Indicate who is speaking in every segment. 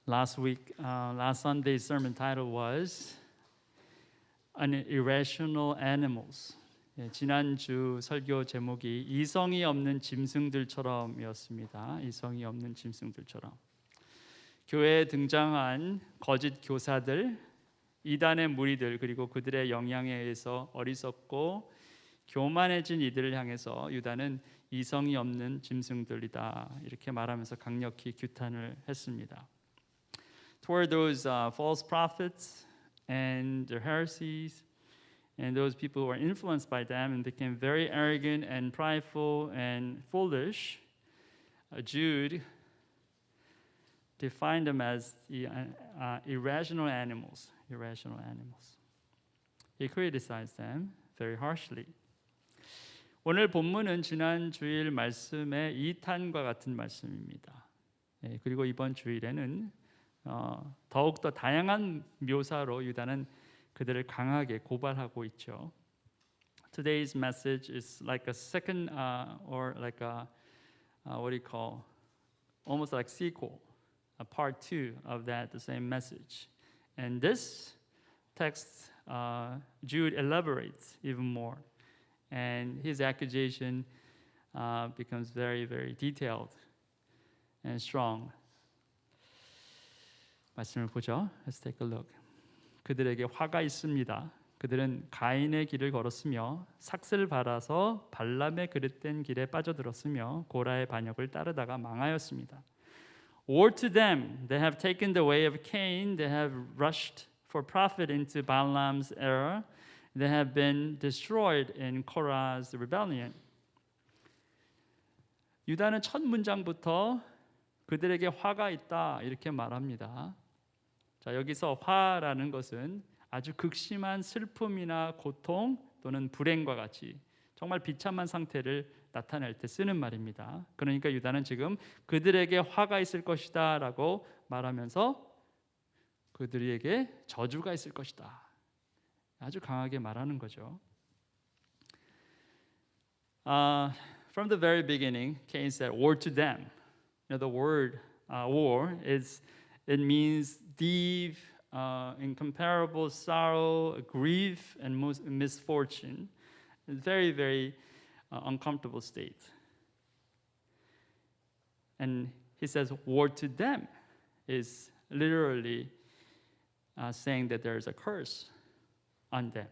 Speaker 1: Last Sunday's sermon title was Irrational Animals. 지난주 설교 제목이 이성이 없는 짐승들처럼이었습니다. 이성이 없는 짐승들처럼. 교회에 등장한 거짓 교사들, 이단의 무리들, 그리고 그들의 영향에 의해서 어리석고 교만해진 이들을 향해서 유다는 이성이 없는 짐승들이다 이렇게 말하면서 강력히 규탄을 했습니다. Toward those false prophets and their heresies and those people who were influenced by them and became very arrogant and prideful and foolish, Jude defined them as irrational animals. Irrational animals. He criticized them very harshly. 오늘 본문은 지난 주일 말씀의 2탄과 같은 말씀입니다. 그리고 이번 주일에는 더욱더 다양한 묘사로 유다는 그들을 강하게 고발하고 있죠. Today's message is like a second or like a what do you call almost like sequel, a part 2 of that the same message. And this text Jude elaborates even more. And his accusation becomes very, very detailed and strong. 말씀을 보죠. Let's take a look. 그들에게 화가 있습니다. 그들은 가인의 길을 걸었으며 삭슬 발아서 발람의 그릇된 길에 빠져들었으며 고라의 반역을 따르다가 망하였습니다. Woe to them! They have taken the way of Cain. They have rushed for profit into Balaam's error. They have been destroyed in Korah's rebellion. 유다는 첫 문장부터 그들에게 화가 있다 이렇게 말합니다. 자, 여기서 화라는 것은 아주 극심한 슬픔이나 고통 또는 불행과 같이 정말 비참한 상태를 나타낼 때 쓰는 말입니다. 그러니까 유다는 지금 그들에게 화가 있을 것이다 라고 말하면서 그들에게 저주가 있을 것이다. 아주 강하게 말하는 거죠. From the very beginning, Cain said, "Woe to them." You know, the word "woe" it means deep, incomparable sorrow, grief, and misfortune. A very, very uncomfortable state. And he says, "Woe to them," is literally saying that there is a curse on them.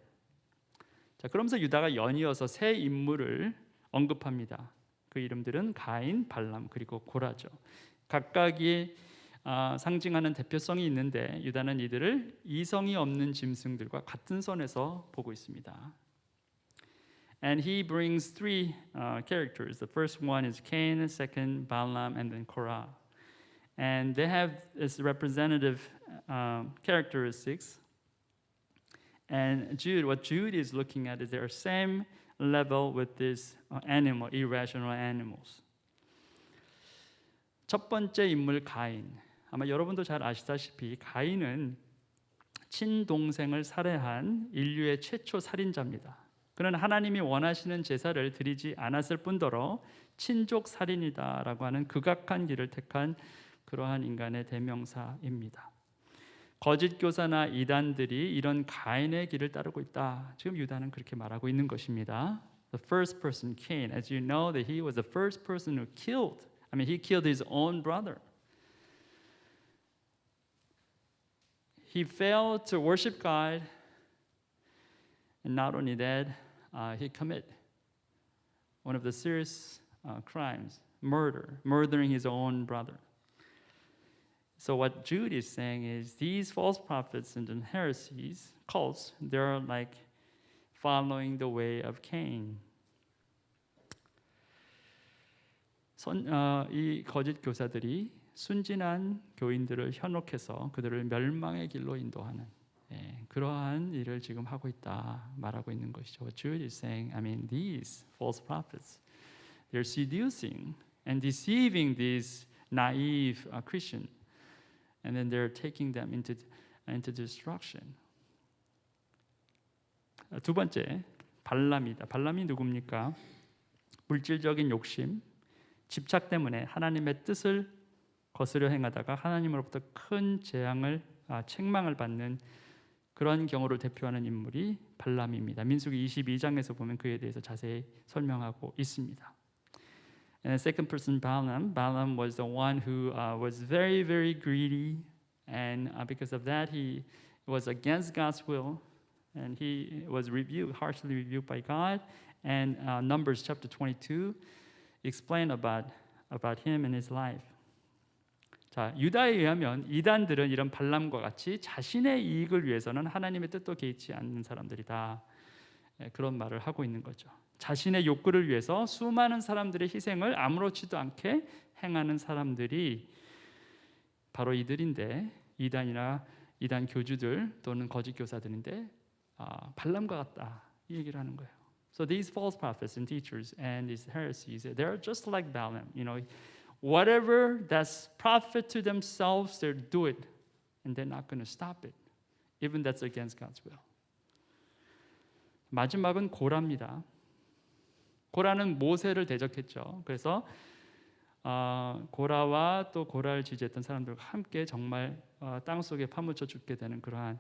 Speaker 1: 자, 그러면서 유다가 연이어서 세 인물을 언급합니다. 그 이름들은 가인, 발람 그리고 고라죠. 각각이 상징하는 대표성이 있는데 유다는 이들을 이성이 없는 짐승들과 같은 선에서 보고 있습니다. And he brings three characters. The first one is Cain, second Balaam, and then Korah. And they have this representative characteristics. And what Jude is looking at is their same level with this animal, irrational animals. 첫 번째 인물 가인. 아마 여러분도 잘 아시다시피 가인은 친동생을 살해한 인류의 최초 살인자입니다. 그는 하나님이 원하시는 제사를 드리지 않았을 뿐더러 친족 살인이다라고 하는 극악한 길을 택한 그러한 인간의 대명사입니다. 거짓 교사나 이단들이 이런 가인의 길을 따르고 있다. 지금 유다는 그렇게 말하고 있는 것입니다. The first person, Cain, as you know, that he was the first person who killed. He killed his own brother. He failed to worship God, and not only that, he committed one of the serious crimes, murdering his own brother. So what Jude is saying is these false prophets and heresies, cults, they're like following the way of Cain. 이 거짓 교사들이 순진한 교인들을 현혹해서 그들을 멸망의 길로 인도하는 그러한 일을 지금 하고 있다 말하고 있는 것이죠. What Jude is saying, these false prophets, they're seducing and deceiving these naive Christians. And then they're taking them into destruction. 두 번째, 발람이다. 발람이 누굽니까? 물질적인 욕심, 집착 때문에 하나님의 뜻을 거스려 행하다가 하나님으로부터 큰 책망을 받는 그런 경우를 대표하는 인물이 발람입니다. 민수기 22장에서 보면 그에 대해서 자세히 설명하고 있습니다. And the second person, Balaam was the one who was very, very greedy, and because of that, he was against God's will, and he was harshly rebuked by God. And Numbers chapter 22 explain about him and his life. 자, 유다에 의하면 이단들은 이런 발람과 같이 자신의 이익을 위해서는 하나님의 뜻도 개의치 않는 사람들이다. 그런 말을 하고 있는 거죠. 자신의 욕구를 위해서 수많은 사람들의 희생을 아무렇지도 않게 행하는 사람들이 바로 이들인데, 이단 교주들 또는 거짓 교사들인데 발람과 같다 이 얘기를 하는 거예요. So these false prophets and teachers and these heresies, they're just like Balaam. Whatever that's profit to themselves, they'll do it, and they're not going to stop it, even that's against God's will. 마지막은 고라입니다. 고라는 모세를 대적했죠. 그래서 고라와 또 고라를 지지했던 사람들과 함께 정말 땅 속에 파묻혀 죽게 되는 그러한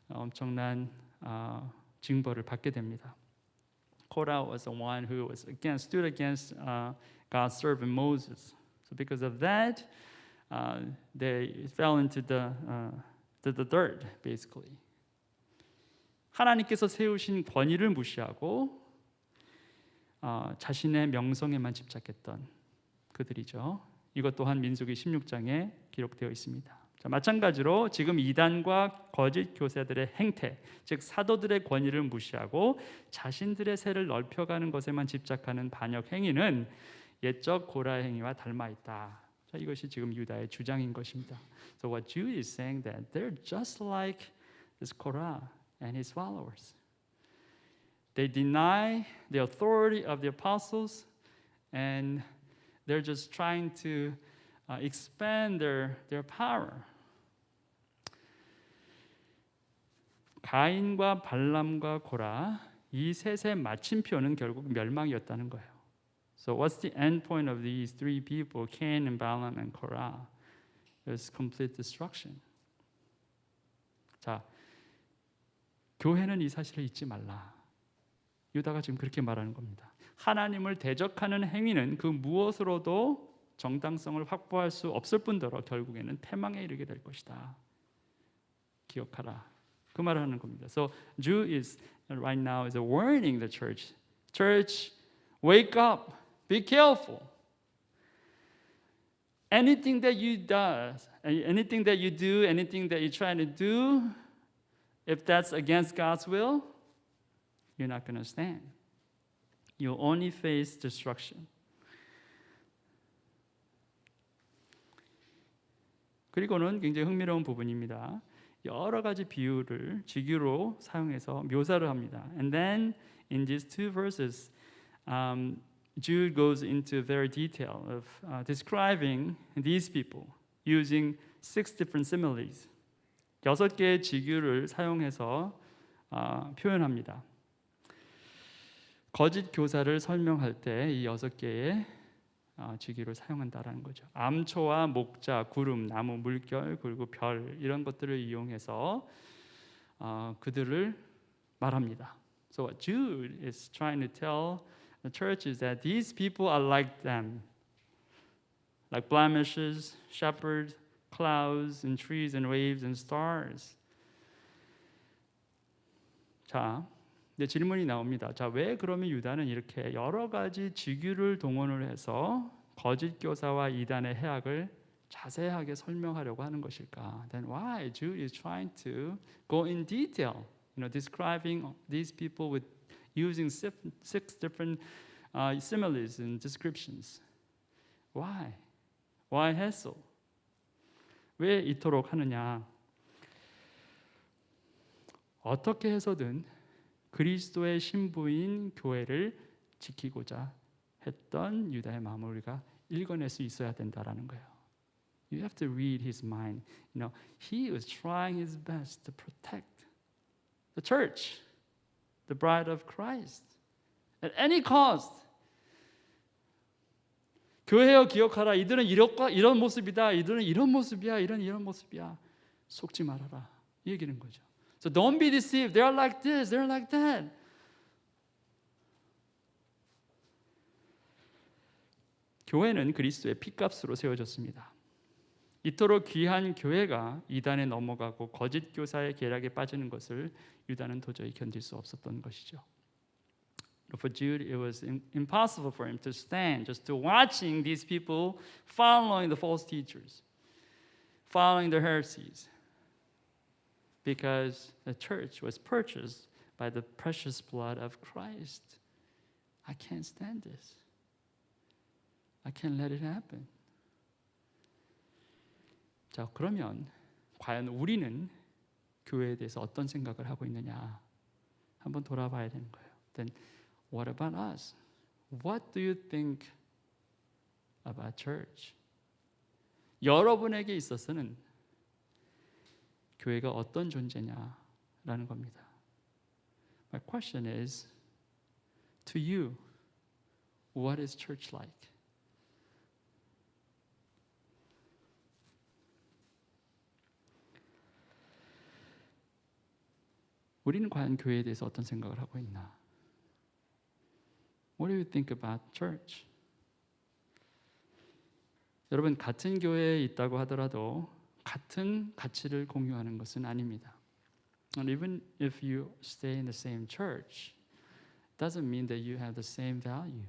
Speaker 1: 엄청난 징벌을 받게 됩니다. Korah was the one who stood against God's servant Moses. So because of that, they fell into the dirt, basically. 하나님께서 세우신 권위를 무시하고 자신의 명성에만 집착했던 그들이죠. 이것 또한 민수기 16장에 기록되어 있습니다. 자, 마찬가지로 지금 이단과 거짓 교사들의 행태, 즉 사도들의 권위를 무시하고 자신들의 세를 넓혀가는 것에만 집착하는 반역 행위는 옛적 고라 행위와 닮아 있다. 자, 이것이 지금 유다의 주장인 것입니다. So what Jude is saying that they're just like this Korah and his followers. They deny the authority of the apostles, and they're just trying to expand their power. 가인과 발람과 고라 이 셋의 마침표는 결국 멸망이었다는 거예요. So what's the end point of these three people, Cain and Balaam and Korah? It's complete destruction. 자, 교회는 이 사실을 잊지 말라. 유다가 지금 그렇게 말하는 겁니다. 하나님을 대적하는 행위는 그 무엇으로도 정당성을 확보할 수 없을 뿐더러 결국에는 패망에 이르게 될 것이다. 기억하라. 그 말을 하는 겁니다. So Jude is right now is warning the church. Church, wake up. Be careful. Anything that you do, anything that you try to do, if that's against God's will, you're not going to stand. You'll only face destruction. 그리고는 굉장히 흥미로운 부분입니다. 여러 가지 비유를 직유로 사용해서 묘사를 합니다. And then in these two verses, Jude goes into very detail of describing these people using 6 different similes. 6개의 직유를 사용해서 표현합니다. 거짓 교사를 설명할 때 이 6개의 직유를 사용한다라는 거죠. 암초와 목자, 구름, 나무, 물결, 그리고 별 이런 것들을 이용해서 그들을 말합니다. So what Jude is trying to tell the church is that these people are like them, like blemishes, shepherds, clouds, and trees, and waves, and stars. 자, 이제 질문이 나옵니다. 자, 왜 그러면 유다는 이렇게 여러 가지 직유를 동원을 해서 거짓 교사와 이단의 해악을 자세하게 설명하려고 하는 것일까? Then why Jude is trying to go in detail, describing these people with using 6 different similes and descriptions. Why? Why hassle? 왜 이토록 하느냐? 어떻게 해서든 그리스도의 신부인 교회를 지키고자 했던 유다의 마음을 우리가 읽어낼 수 있어야 된다라는 거예요. You have to read his mind. He was trying his best to protect the church, the bride of Christ, at any cost. 교회여 기억하라. 이들은 이런 모습이다. 이들은 이런 모습이야. 이런 모습이야. 속지 말아라. 이 얘기는 거죠. So don't be deceived. They are like this. They are like that. 교회는 그리스도의 피값으로 세워졌습니다. 이토록 귀한 교회가 이단에 넘어가고 거짓 교사의 계략에 빠지는 것을 유다는 도저히 견딜 수 없었던 것이죠. For Jude, it was impossible for him to stand just to watching these people following the false teachers, following the heresies, because the church was purchased by the precious blood of Christ. I can't stand this. I can't let it happen. 자, 그러면 과연 우리는 교회에 대해서 어떤 생각을 하고 있느냐 한번 돌아봐야 되는 거예요. Then what about us? What do you think about church? 여러분에게 있어서는 교회가 어떤 존재냐라는 겁니다. My question is, to you, what is church like? 우리는 과연 교회에 대해서 어떤 생각을 하고 있나? What do you think about church? 여러분, 같은 교회에 있다고 하더라도 같은 가치를 공유하는 것은 아닙니다. And even if you stay in the same church, doesn't mean that you have the same value.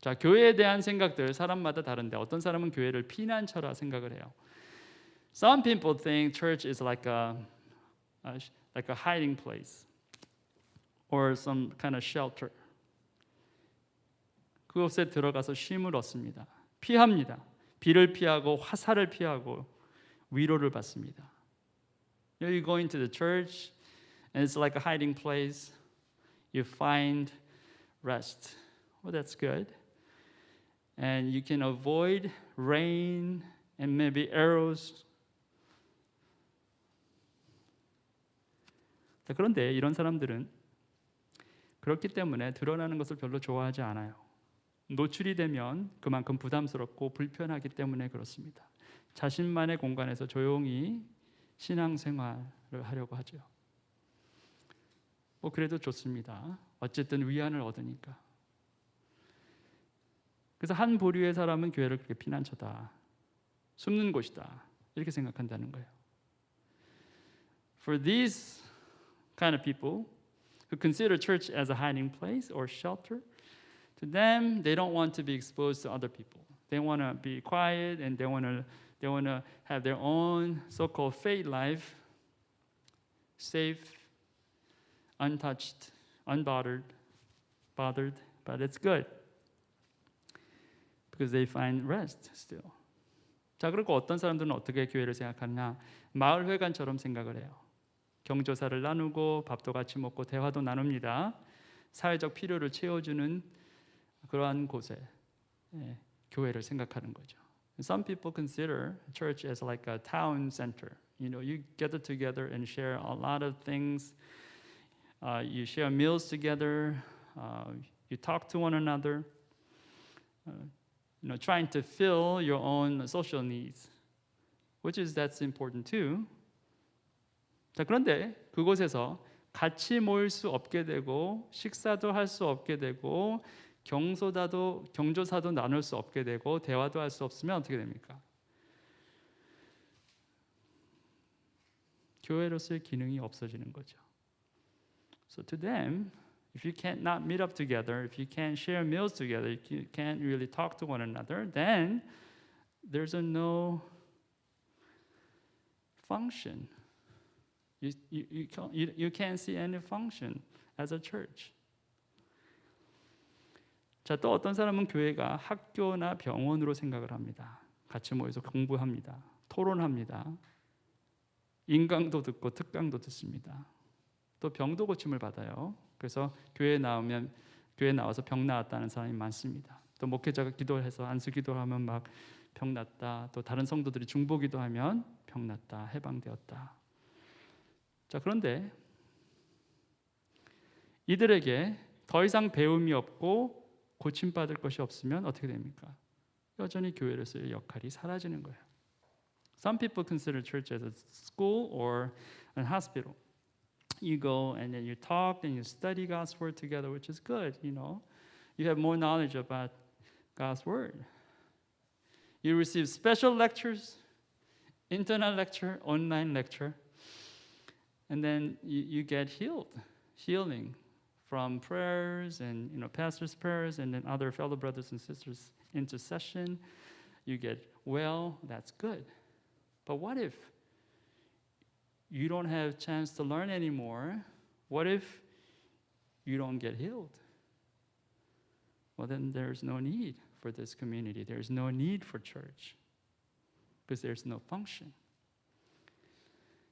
Speaker 1: 자, 교회에 대한 생각들 사람마다 다른데 어떤 사람은 교회를 피난처라 생각을 해요. Some people think church is like a hiding place or some kind of shelter. 그곳에 들어가서 쉼을 얻습니다. 피합니다. 비를 피하고 화살을 피하고 위로를 받습니다. You go into the church and it's like a hiding place. You find rest. Well, that's good. And you can avoid rain and maybe arrows. 자, 그런데 이런 사람들은 그렇기 때문에 드러나는 것을 별로 좋아하지 않아요. 노출이 되면 그만큼 부담스럽고 불편하기 때문에 그렇습니다. 자신만의 공간에서 조용히 신앙생활을 하려고 하죠. 뭐 그래도 좋습니다. 어쨌든 위안을 얻으니까. 그래서 한 부류의 사람은 교회를 그렇게 피난처다, 숨는 곳이다 이렇게 생각한다는 거예요. For these kind of people who consider church as a hiding place or shelter, to them, they don't want to be exposed to other people. They want to be quiet and they want to have their own so-called faith life, safe, untouched, unbothered, but it's good because they find rest still. 자, 그리고 어떤 사람들은 어떻게 교회를 생각하느냐? 마을 회관처럼 생각을 해요. 경조사를 나누고 밥도 같이 먹고 대화도 나눕니다. 사회적 필요를 채워주는 그러한 곳에 교회를 생각하는 거죠. Some people consider church as like a town center. You know, you gather together and share a lot of things. You share meals together. You talk to one another. You know, trying to fill your own social needs, that's important too. 자, 그런데 그곳에서 같이 모일 수 없게 되고 식사도 할 수 없게 되고 경조사도 나눌 수 없게 되고 대화도 할 수 없으면 어떻게 됩니까? 교회로서의 기능이 없어지는 거죠. So to them, if you can't not meet up together, if you can't share meals together, if you can't really talk to one another, then there's no function. You can't see any function as a church. 자, 또 어떤 사람은 교회가 학교나 병원으로 생각을 합니다. 같이 모여서 공부합니다. 토론합니다. 인강도 듣고 특강도 듣습니다. 또 병도 고침을 받아요. 그래서 교회에 나와서 병 나았다는 사람이 많습니다. 또 목회자가 기도해서 안수 기도하면 막 병 났다. 또 다른 성도들이 중보 기도하면 병 났다. 해방되었다. 자, 그런데 이들에게 더 이상 배움이 없고 고침받을 것이 없으면 어떻게 됩니까? 여전히 교회로서의 역할이 사라지는 거예요. Some people consider church as a school or a hospital. You go and then you talk and you study God's word together, which is good, you know. You have more knowledge about God's word. You receive special lectures, internet lecture, online lecture, and then you get healing from prayers and pastors' prayers and then other fellow brothers and sisters' intercession. You get well, that's good. But what if you don't have a chance to learn anymore? What if you don't get healed? Well, then there's no need for this community. There's no need for church because there's no function.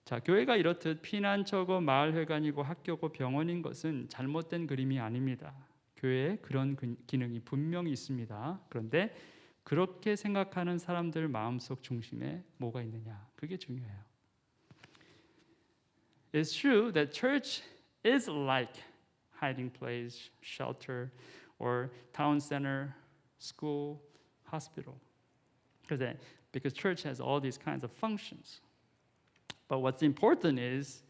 Speaker 1: 자, 교회가 이렇듯 피난처고 마을회관이고 학교고 병원인 것은 잘못된 그림이 아닙니다. 교회에 그런 기능이 분명히 있습니다. 그런데 그렇게 생각하는 사람들 마음속 중심에 뭐가 있느냐? 그게 중요해요. It's true that church is like hiding place, shelter, or town center, school, hospital. Because church has all these kinds of functions. But what's important is,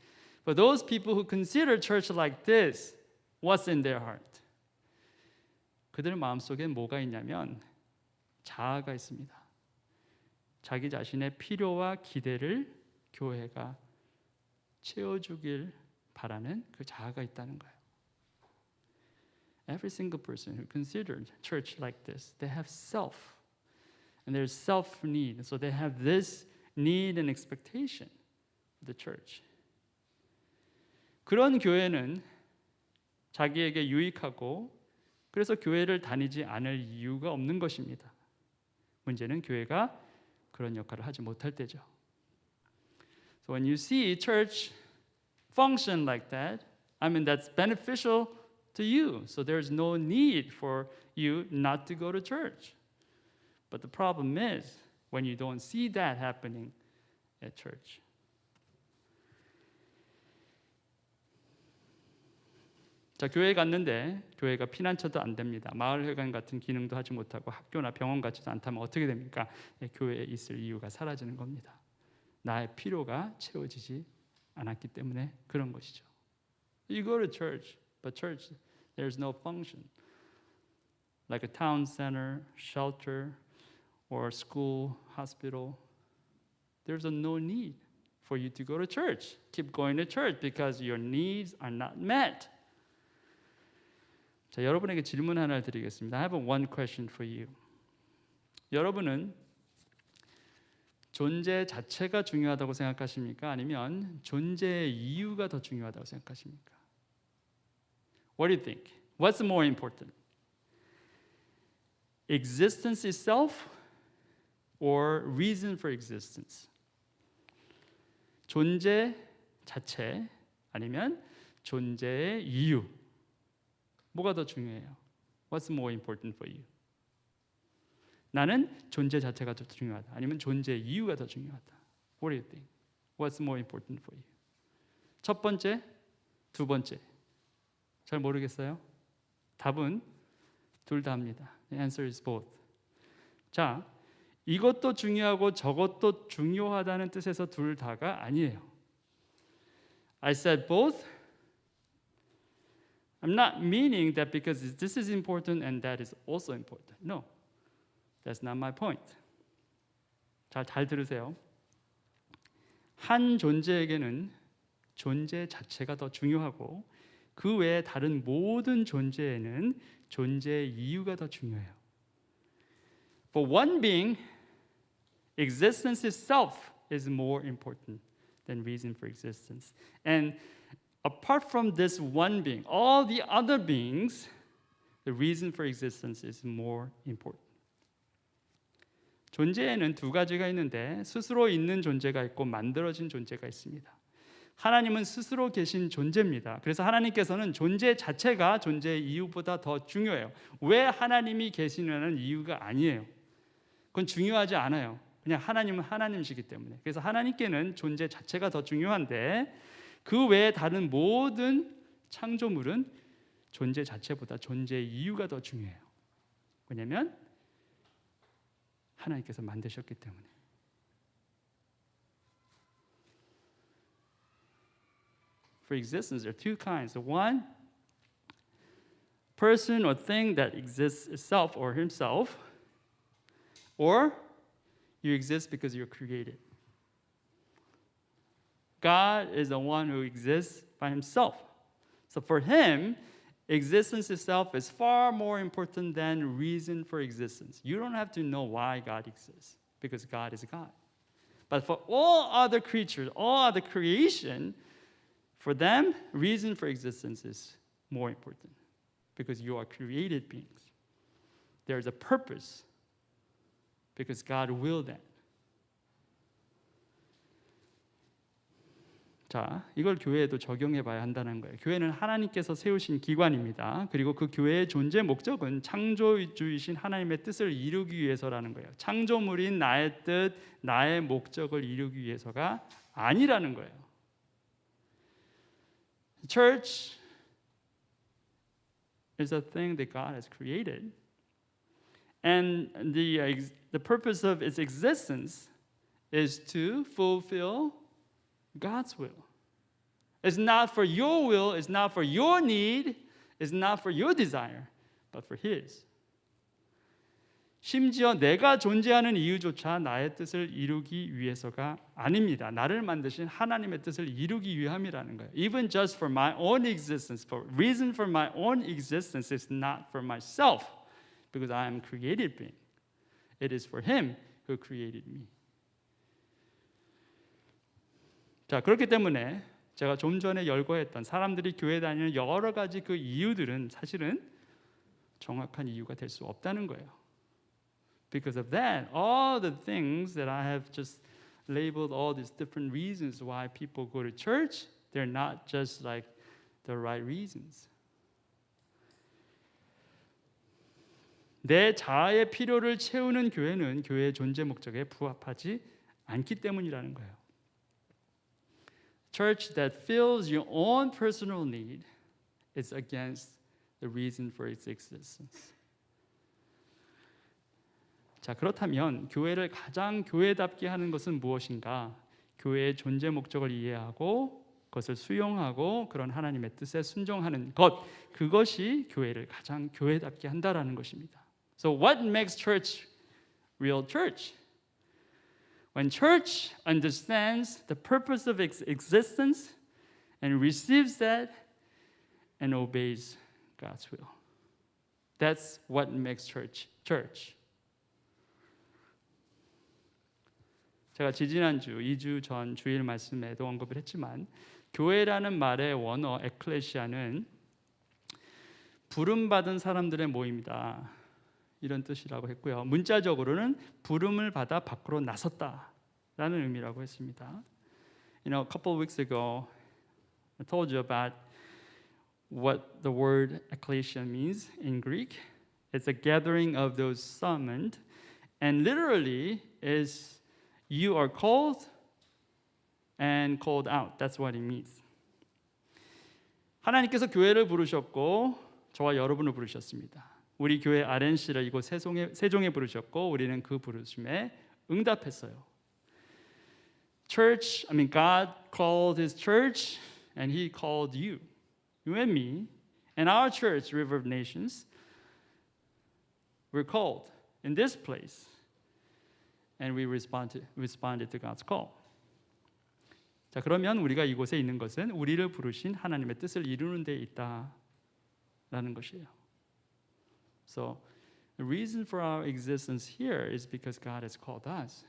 Speaker 1: for those people who consider church like this, what's in their heart? 그들 마음속에 뭐가 있냐면 자아가 있습니다. 자기 자신의 필요와 기대를 교회가 채워주길 바라는 그 자아가 있다는 거예요. Every single person who considered church like this, they have self. And there's self-need. So they have this need and expectation for the church. 그런 교회는 자기에게 유익하고 그래서 교회를 다니지 않을 이유가 없는 것입니다. 문제는 교회가 그런 역할을 하지 못할 때죠. So when you see church function like that, I mean that's beneficial to you. So there's no need for you not to go to church. But the problem is when you don't see that happening at church. 자, 교회에 갔는데 교회가 피난처도 안 됩니다. 마을회관 같은 기능도 하지 못하고 학교나 병원 같지도 않다면 어떻게 됩니까? 교회에 있을 이유가 사라지는 겁니다. 나의 필요가 채워지지 않았기 때문에 그런 것이죠. You go to church, but church, there's no function. Like a town center, shelter, or school, hospital, there's no need for you to go to church. Keep going to church because your needs are not met. 자, 여러분에게 질문 하나를 드리겠습니다. I have one question for you. 여러분은 존재 자체가 중요하다고 생각하십니까? 아니면 존재의 이유가 더 중요하다고 생각하십니까? What do you think? What's more important? Existence itself or reason for existence? 존재 자체 아니면 존재의 이유? 뭐가 더 중요해요? What's more important for you? 나는 존재 자체가 더 중요하다. 아니면 존재 이유가 더 중요하다. What do you think? What's more important for you? 첫 번째, 두 번째. 잘 모르겠어요? 답은 둘 다입니다. The answer is both. 자, 이것도 중요하고 저것도 중요하다는 뜻에서 둘 다가 아니에요. I said both. I'm not meaning that because this is important and that is also important. No, that's not my point. 잘 들으세요. 한 존재에게는 존재 자체가 더 중요하고 그 외에 다른 모든 존재에는 존재의 이유가 더 중요해요. For one being, existence itself is more important than reason for existence. And apart from this one being, all the other beings, the reason for existence is more important. 존재에는 두 가지가 있는데 스스로 있는 존재가 있고 만들어진 존재가 있습니다. 하나님은 스스로 계신 존재입니다. 그래서 하나님께서는 존재 자체가 존재의 이유보다 더 중요해요. 왜 하나님이 계시냐는 이유가 아니에요. 그건 중요하지 않아요. 그냥 하나님은 하나님이시기 때문에. 그래서 하나님께는 존재 자체가 더 중요한데 그 외에 다른 모든 창조물은 존재 자체보다 존재의 이유가 더 중요해요. 왜냐하면 하나님께서 만드셨기 때문에. For existence, there are two kinds. One, person or thing that exists itself or himself, or you exist because you're created. God is the one who exists by himself. So for him, existence itself is far more important than reason for existence. You don't have to know why God exists, because God is God. But for all other creatures, all other creation, for them, reason for existence is more important, because you are created beings. There's a purpose, because God willed that. 자, 이걸 교회에도 적용해 봐야 한다는 거예요. 교회는 하나님께서 세우신 기관입니다. 그리고 그 교회의 존재 목적은 창조주이신 하나님의 뜻을 이루기 위해서라는 거예요. 창조물인 나의 뜻, 나의 목적을 이루기 위해서가 아니라는 거예요. Church is a thing that God has created. And the purpose of its existence is to fulfill God's will. It's not for your will, it's not for your need, it's not for your desire, but for His. 심지어 내가 존재하는 이유조차 나의 뜻을 이루기 위해서가 아닙니다. 나를 만드신 하나님의 뜻을 이루기 위함이라는 거예요. Even just for my own existence, for reason for my own existence is not for myself, because I am created being. It is for Him who created me. 자, 그렇기 때문에 제가 좀 전에 열거했던 사람들이 교회 다니는 여러 가지 그 이유들은 사실은 정확한 이유가 될 수 없다는 거예요. Because of that, all the things that I have just labeled, all these different reasons why people go to church, they're not just like the right reasons. 내 자아의 필요를 채우는 교회는 교회의 존재 목적에 부합하지 않기 때문이라는 거예요. Church that fills your own personal need is against the reason for its existence. 자, 그렇다면 교회를 가장 교회답게 하는 것은 무엇인가? 교회의 존재 목적을 이해하고 그것을 수용하고 그런 하나님의 뜻에 순종하는 것, 그것이 교회를 가장 교회답게 한다라는 것입니다. So what makes church real church? When church understands the purpose of its existence and receives that and obeys God's will. That's what makes church church. 제가 지지난주 2주 전 주일 말씀에도 언급을 했지만 교회라는 말의 원어 에클레시아는 부름받은 사람들의 모임이다, 이런 뜻이라고 했고요. 문자적으로는 부름을 받아 밖으로 나섰다라는 의미라고 했습니다. You know, a couple of weeks ago, I told you about what the word ecclesia means in Greek. It's a gathering of those summoned, and literally is you are called and called out. That's what it means. 하나님께서 교회를 부르셨고 저와 여러분을 부르셨습니다. 우리 교회 RNC를 이곳 세종에 부르셨고 우리는 그 부르심에 응답했어요. God called His church and He called you and me, and our church, River of Nations, we're called in this place. And we responded to God's call. 자, 그러면 우리가 이곳에 있는 것은 우리를 부르신 하나님의 뜻을 이루는 데 있다라는 것이에요. So the reason for our existence here is because God has called us.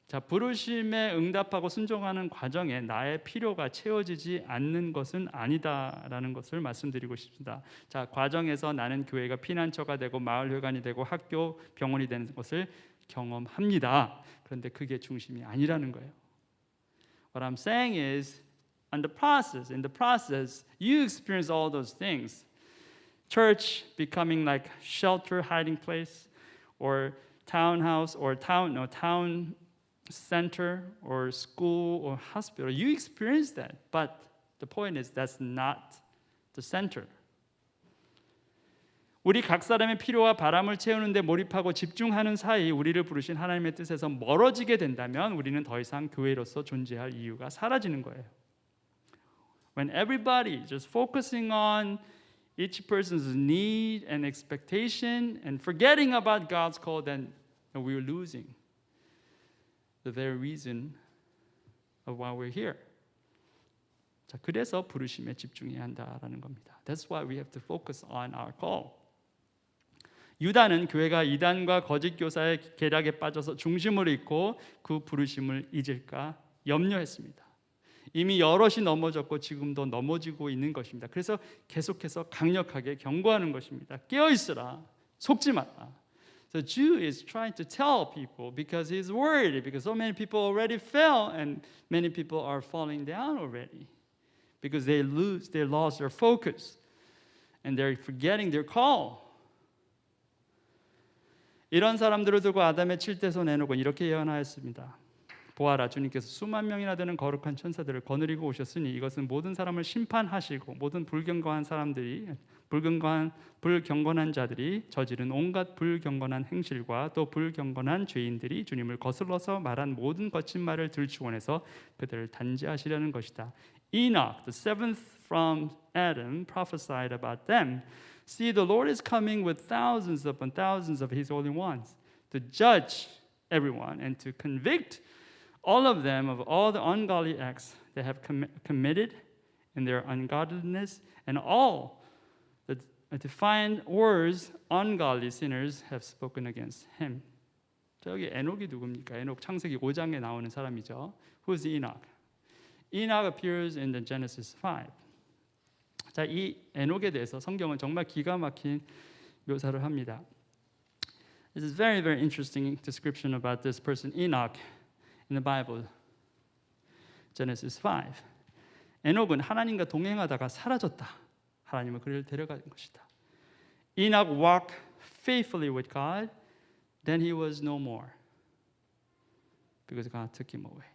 Speaker 1: 자, 부르심에 응답하고 순종하는 과정에 나의 필요가 채워지지 않는 것은 아니다라는 것을 말씀드리고 싶습니다. 자, 과정에서 나는 교회가 피난처가 되고 마을회관이 되고 학교, 병원이 되는 것을 경험합니다. 그런데 그게 중심이 아니라는 거예요. What I'm saying is, in the process, you experience all those things. Church becoming like shelter, hiding place, or townhouse, or town center or school or hospital. You experience that, but the point is that's not the center. 우리 각 사람의 필요와 바람을 채우는 데 몰입하고 집중하는 사이 우리를 부르신 하나님의 뜻에서 멀어지게 된다면 우리는 더 이상 교회로서 존재할 이유가 사라지는 거예요. When everybody just focusing on each person's need and expectation and forgetting about God's call, then we're losing the very reason of why we're here. 자, 그래서 부르심에 집중해야 한다라는 겁니다. That's why we have to focus on our call. 유다는 교회가 이단과 거짓 교사의 계략에 빠져서 중심을 잃고 그 부르심을 잊을까 염려했습니다. 이미 여럿이 넘어졌고 지금도 넘어지고 있는 것입니다. 그래서 계속해서 강력하게 경고하는 것입니다. 깨어 있으라, 속지 마라. The Jew is trying to tell people because he's worried because so many people already fell and many people are falling down already because they lost their focus and they're forgetting their call. 이런 사람들을 두고 아담의 7대손 에녹은 이렇게 예언하였습니다. 보아라, 주님께서 수만 명이나 되는 거룩한 천사들을 거느리고 오셨으니 이것은 모든 사람을 심판하시고 모든 불경건한 자들이 저지른 온갖 불경건한 행실과 또 불경건한 죄인들이 주님을 거슬러서 말한 모든 거친 말을 들추어내서 그들을 단죄하시려는 것이다. Enoch, the seventh from Adam, prophesied about them. See, the Lord is coming with thousands upon thousands of his holy ones to judge everyone and to convict all of them of all the ungodly acts they have committed in their ungodliness and all the defiant words ungodly sinners have spoken against him. 저기 에녹이 누굽니까? 에녹 창세기 5장에 나오는 사람이죠. Who's Enoch? Enoch appears in the Genesis 5. 자, 이 에녹에 대해서 성경은 정말 기가 막힌 묘사를 합니다. This is very, very interesting description about this person Enoch in the Bible. Genesis 5. 에녹은 하나님과 동행하다가 사라졌다. 하나님은 그를 데려간 것이다. Enoch walked faithfully with God, then he was no more because God took him away.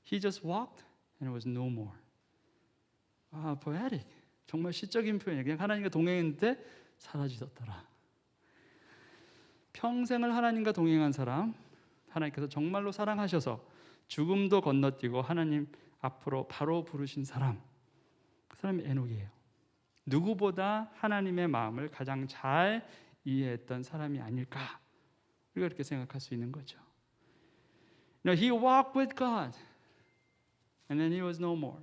Speaker 1: He just walked and it was no more. 아, poetic. 정말 시적인 표현이에요. 그냥 하나님과 동행했는데 사라지셨더라. 평생을 하나님과 동행한 사람, 하나님께서 정말로 사랑하셔서 죽음도 건너뛰고 하나님 앞으로 바로 부르신 사람, 그 사람이 에녹이에요. 누구보다 하나님의 마음을 가장 잘 이해했던 사람이 아닐까, 우리가 그렇게 생각할 수 있는 거죠. He walked with God and then he was no more.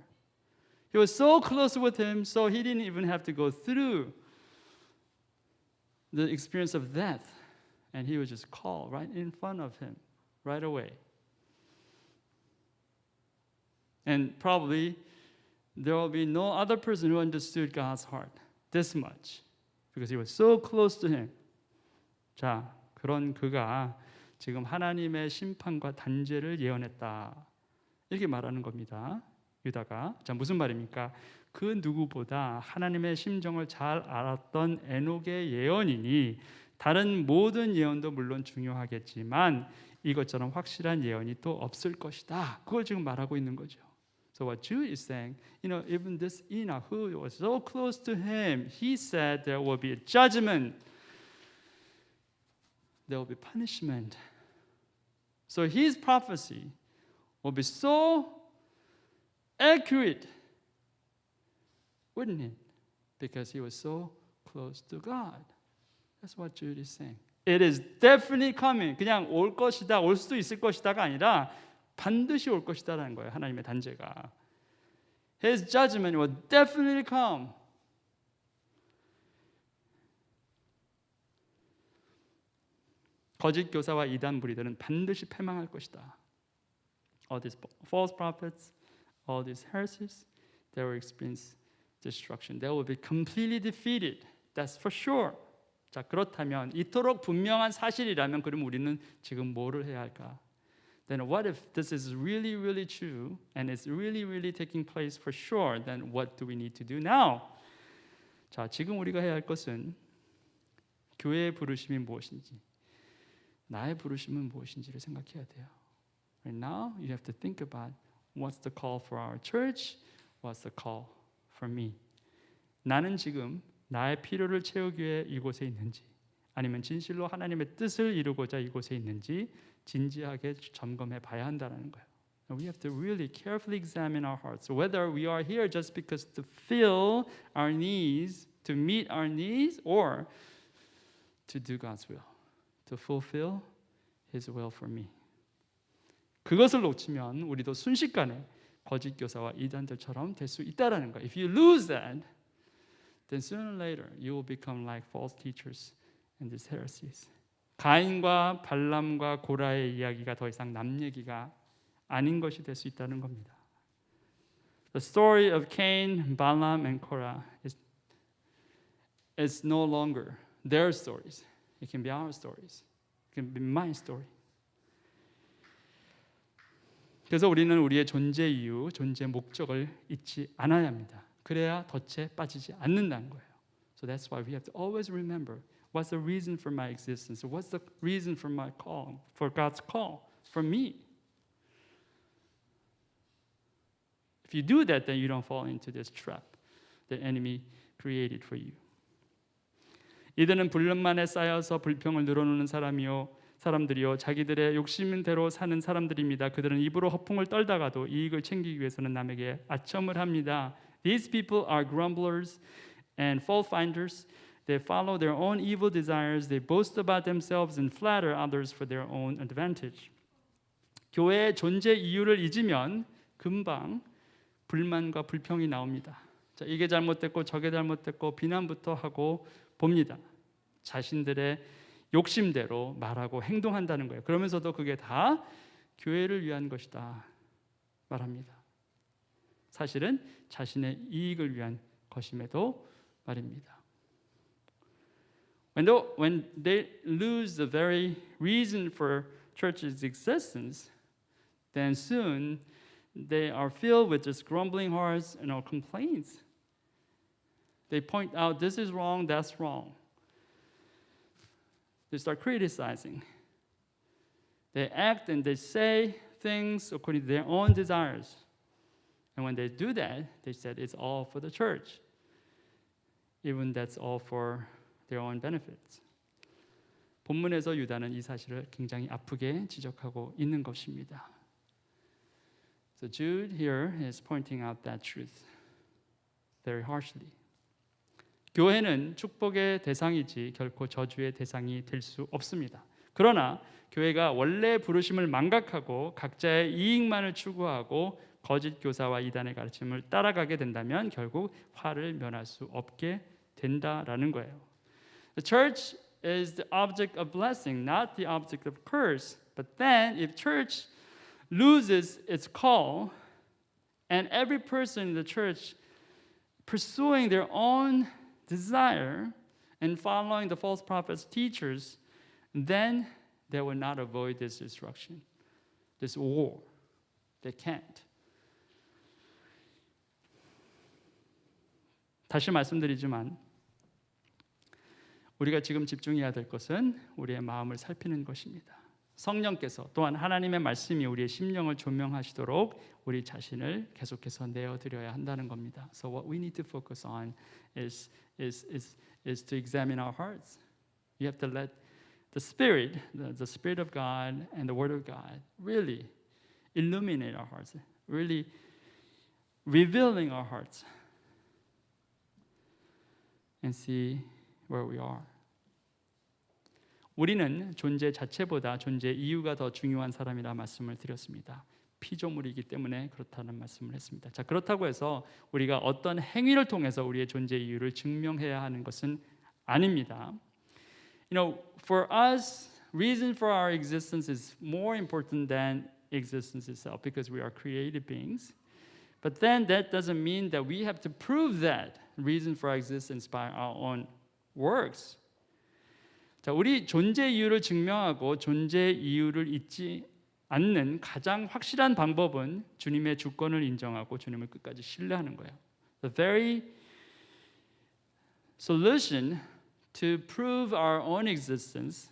Speaker 1: He was so close with him, so he didn't even have to go through the experience of death. And he was just called right in front of him, right away. And probably there will be no other person who understood God's heart this much because he was so close to him. 자, 그런 그가 지금 하나님의 심판과 단죄를 예언했다. 이렇게 말하는 겁니다. 유다가. 자, 무슨 말입니까? 그 누구보다 하나님의 심정을 잘 알았던 에녹의 예언이니 다른 모든 예언도 물론 중요하겠지만 이것처럼 확실한 예언이 또 없을 것이다. 그걸 지금 말하고 있는 거죠. So what Jude is saying, even this Enoch who was so close to him, he said there will be a judgment. There will be punishment. So his prophecy will be so accurate, wouldn't it? Because he was so close to God. That's what Jude is saying. It is definitely coming. 그냥 올 것이다, 올 수도 있을 것이다가 아니라 반드시 올 것이다라는 거예요. 하나님의 단죄가. His judgment will definitely come. 거짓 교사와 이단 무리들은 반드시 패망할 것이다. All these false prophets, all these heresies, they will experience destruction. They will be completely defeated. That's for sure. 자, 그렇다면 이토록 분명한 사실이라면 그럼 우리는 지금 뭐를 해야 할까? Then what if this is really, really true and it's really, really taking place for sure? Then what do we need to do now? 자, 지금 우리가 해야 할 것은 교회의 부르심이 무엇인지, 나의 부르심은 무엇인지를 생각해야 돼요. Right now, you have to think about what's the call for our church, what's the call for me. 나는 지금 나의 필요를 채우기 위해 이곳에 있는지 아니면 진실로 하나님의 뜻을 이루고자 이곳에 있는지 진지하게 점검해 봐야 한다는 거예요. We have to really carefully examine our hearts whether we are here just because to fill our needs, to meet our needs, or to do God's will, to fulfill His will for me. 그것을 놓치면 우리도 순식간에 거짓 교사와 이단들처럼 될 수 있다라는 거예요. If you lose that, then sooner or later you will become like false teachers and these heresies. 가인과 발람과 고라의 이야기가 더 이상 남 얘기가 아닌 것이 될 수 있다는 겁니다. The story of Cain, Balaam, and Korah is no longer their stories. It can be our stories. It can be my story. 그래서 우리는 우리의 존재 이유, 존재 목적을 잊지 않아야 합니다. 그래야 덫에 빠지지 않는다는 거예요. So that's why we have to always remember what's the reason for my existence? What's the reason for my call, for God's call for me? If you do that, then you don't fall into this trap the enemy created for you. 이들은 불만에 쌓여서 불평을 늘어놓는 사람들이요 자기들의 욕심대로 사는 사람들입니다. 그들은 입으로 허풍을 떨다가도 이익을 챙기기 위해서는 남에게 아첨을 합니다. These people are grumblers and fault finders. They follow their own evil desires. They boast about themselves and flatter others for their own advantage. 교회의 존재 이유를 잊으면 금방 불만과 불평이 나옵니다. 자, 이게 잘못됐고 저게 잘못됐고 비난부터 하고 봅니다. 자신들의 욕심대로 말하고 행동한다는 거예요. 그러면서도 그게 다 교회를 위한 것이다 말합니다. 사실은 자신의 이익을 위한 것임에도 말입니다. When they lose the very reason for church's existence, then soon they are filled with just grumbling hearts and complaints. They point out this is wrong, that's wrong. They start criticizing. They act and they say things according to their own desires. And when they do that, they said it's all for the church. Even that's all for their own benefits. 본문에서 유다는 이 사실을 굉장히 아프게 지적하고 있는 것입니다. So Jude here is pointing out that truth very harshly. 교회는 축복의 대상이지 결코 저주의 대상이 될 수 없습니다. 그러나 교회가 원래 부르심을 망각하고 각자의 이익만을 추구하고 거짓 교사와 이단의 가르침을 따라가게 된다면 결국 화를 면할 수 없게 된다라는 거예요. The church is the object of blessing, not the object of curse. But then if church loses its call and every person in the church pursuing their own desire and following the false prophets' teachers, then they will not avoid this destruction, this war. They can't. 다시 말씀드리지만 우리가 지금 집중해야 될 것은 우리의 마음을 살피는 것입니다. 성령께서 또한 하나님의 말씀이 우리의 심령을 조명하시도록 우리 자신을 계속해서 내어드려야 한다는 겁니다. So what we need to focus on is to examine our hearts. You have to let the Spirit of God and the Word of God really illuminate our hearts, really revealing our hearts, and see where we are. 우리는 존재 자체보다 존재 이유가 더 중요한 사람이라 말씀을 드렸습니다. 피조물이기 때문에 그렇다는 말씀을 했습니다. 자, 그렇다고 해서 우리가 어떤 행위를 통해서 우리의 존재 이유를 증명해야 하는 것은 아닙니다. You know, for us, reason for our existence is more important than existence itself because we are created beings. But then that doesn't mean that we have to prove that reason for our existence by our own works. 자, 우리 존재 이유를 증명하고 존재 이유를 잊지 않는 가장 확실한 방법은 주님의 주권을 인정하고 주님을 끝까지 신뢰하는 거예요. The very solution to prove our own existence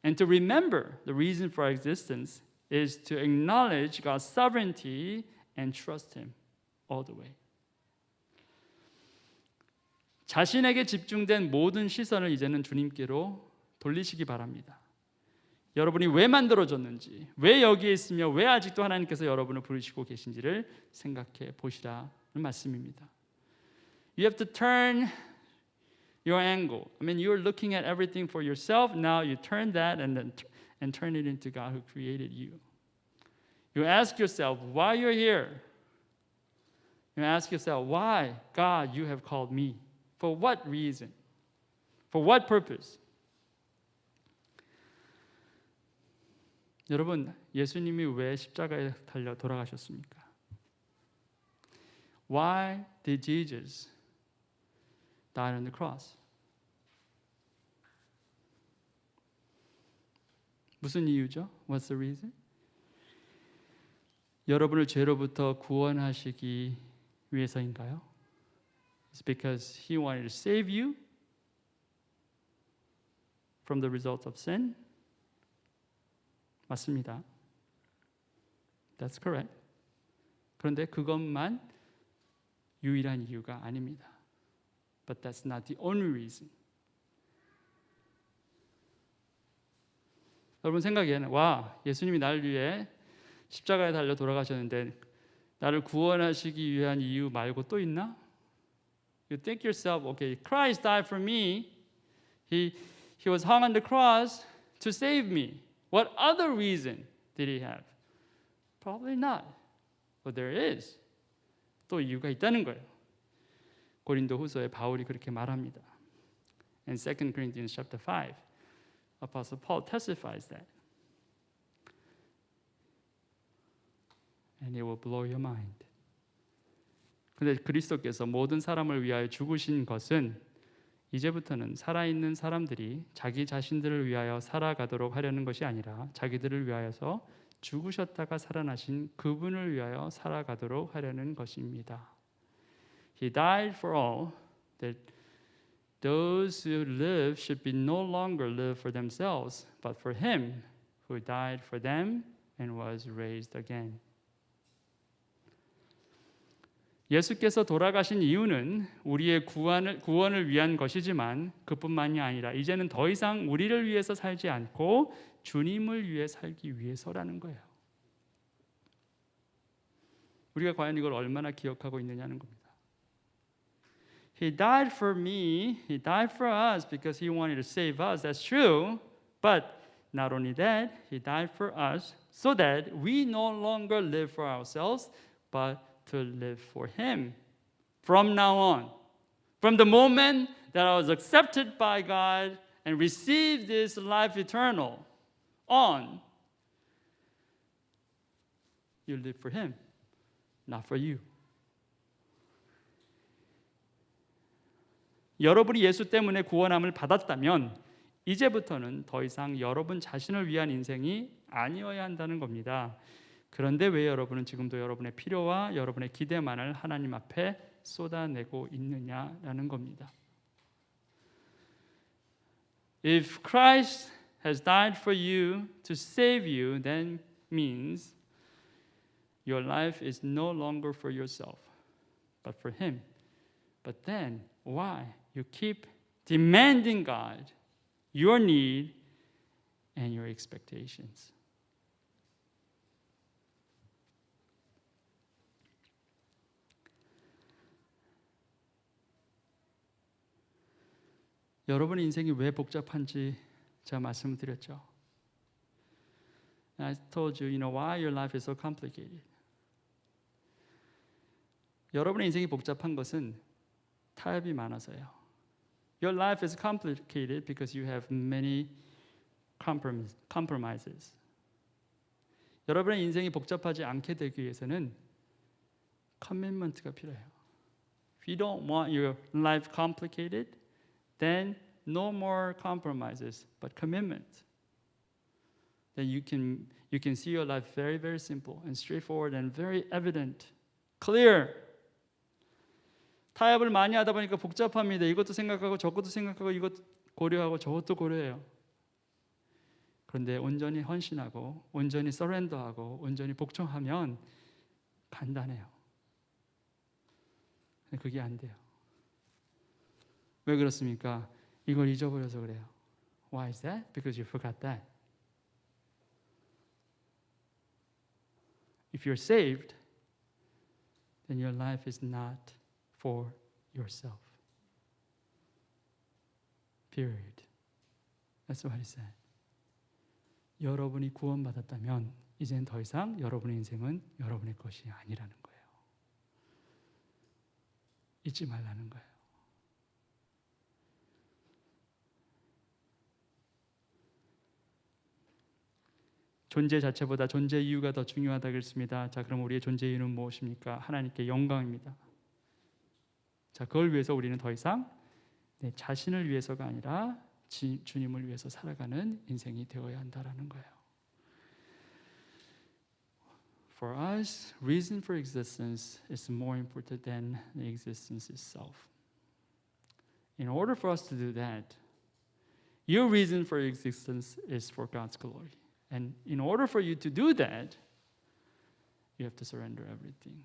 Speaker 1: and to remember the reason for our existence is to acknowledge God's sovereignty and trust Him all the way. 자신에게 집중된 모든 시선을 이제는 주님께로 돌리시기 바랍니다. 여러분이 왜 만들어졌는지, 왜 여기에 있으며 왜 아직도 하나님께서 여러분을 부르시고 계신지를 생각해 보시라는 말씀입니다. You have to turn your angle. I mean, you're looking at everything for yourself. Now you turn that and turn it into God who created you. You ask yourself why you're here. You ask yourself why, God, you have called me. For what reason? For what purpose? 여러분, 예수님이 왜 십자가에 달려 돌아가셨습니까? Why did Jesus die on the cross? 무슨 이유죠? What's the reason? 여러분을 죄로부터 구원하시기 위해서인가요? It's because He wanted to save you from the results of sin. 맞습니다. That's correct. 그런데 그것만 유일한 이유가 아닙니다. But that's not the only reason. 여러분 생각에는 와, 예수님이 나를 위해 십자가에 달려 돌아가셨는데 나를 구원하시기 위한 이유 말고 또 있나? You think yourself, okay, Christ died for me. He was hung on the cross to save me. What other reason did he have? Probably not. But there is. 또 이유가 있다는 거예요. 고린도후서에 바울이 그렇게 말합니다. In 2 Corinthians chapter 5, Apostle Paul testifies that. And it will blow your mind. 근데 그리스도께서 모든 사람을 위하여 죽으신 것은 이제부터는 살아있는 사람들이 자기 자신들을 위하여 살아가도록 하려는 것이 아니라 자기들을 위하여서 죽으셨다가 살아나신 그분을 위하여 살아가도록 하려는 것입니다. He died for all, that those who live should be no longer live for themselves, but for Him who died for them and was raised again. 예수께서 돌아가신 이유는 우리의 구원을 위한 것이지만 그뿐만이 아니라 이제는 더 이상 우리를 위해서 살지 않고 주님을 위해 살기 위해서라는 거예요. 우리가 과연 이걸 얼마나 기억하고 있느냐는 겁니다. He died for me, He died for us because He wanted to save us. That's true. But not only that, He died for us so that we no longer live for ourselves, but to live for Him. From now on, from the moment that I was accepted by God and received this life eternal on, you live for Him, not for you. 여러분이 예수 때문에 구원함을 받았다면 이제부터는 더 이상 여러분 자신을 위한 인생이 아니어야 한다는 겁니다. 그런데 왜 여러분은 지금도 여러분의 필요와 여러분의 기대만을 하나님 앞에 쏟아내고 있느냐라는 겁니다. If Christ has died for you to save you, then means your life is no longer for yourself, but for Him. But then, why? You keep demanding God your need and your expectations. 여러분의 인생이 왜 복잡한지 제가 말씀을 드렸죠. I told you, why your life is so complicated. 여러분의 인생이 복잡한 것은 타협이 많아서요. Your life is complicated because you have many compromises. 여러분의 인생이 복잡하지 않게 되기 위해서는 커밋먼트가 필요해요. If you don't want your life complicated, then no more compromises, but commitment. Then you can see your life very, very simple and straightforward and very evident, clear. 타협을 많이 하다 보니까 복잡합니다. 이것도 생각하고 저것도 생각하고 이것도 고려하고 저것도 고려해요. 그런데 온전히 헌신하고 온전히 서렌더하고 온전히 복종하면 간단해요. 근데 그게 안 돼요. 왜 그렇습니까? 이걸 잊어버려서 그래요. Why is that? Because you forgot that. If you're saved, then your life is not for yourself. Period. That's what he said. 여러분이 구원받았다면 이제는 더 이상 여러분의 인생은 여러분의 것이 아니라는 거예요. 잊지 말라는 거예요. 존재 자체보다 존재 이유가 더 중요하다고 했습니다. 자, 그럼 우리의 존재 이유는 무엇입니까? 하나님께 영광입니다. 자, 그걸 위해서 우리는 더 이상 내 자신을 위해서가 아니라 주님을 위해서 살아가는 인생이 되어야 한다라는 거예요. For us, reason for existence is more important than the existence itself. In order for us to do that, your reason for existence is for God's glory. And in order for you to do that, you have to surrender everything.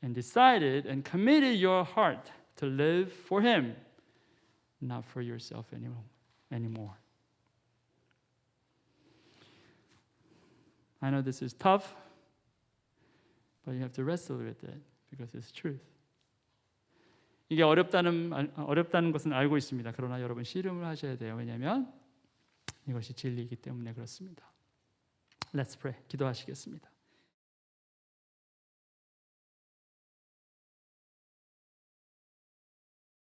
Speaker 1: And decided and committed your heart to live for Him, not for yourself anymore. I know this is tough, but you have to wrestle with it because it's truth. 이게 어렵다는 것은 알고 있습니다. 그러나 여러분 씨름을 하셔야 돼요. 왜냐하면 이것이 진리이기 때문에 그렇습니다. Let's pray. 기도하시겠습니다.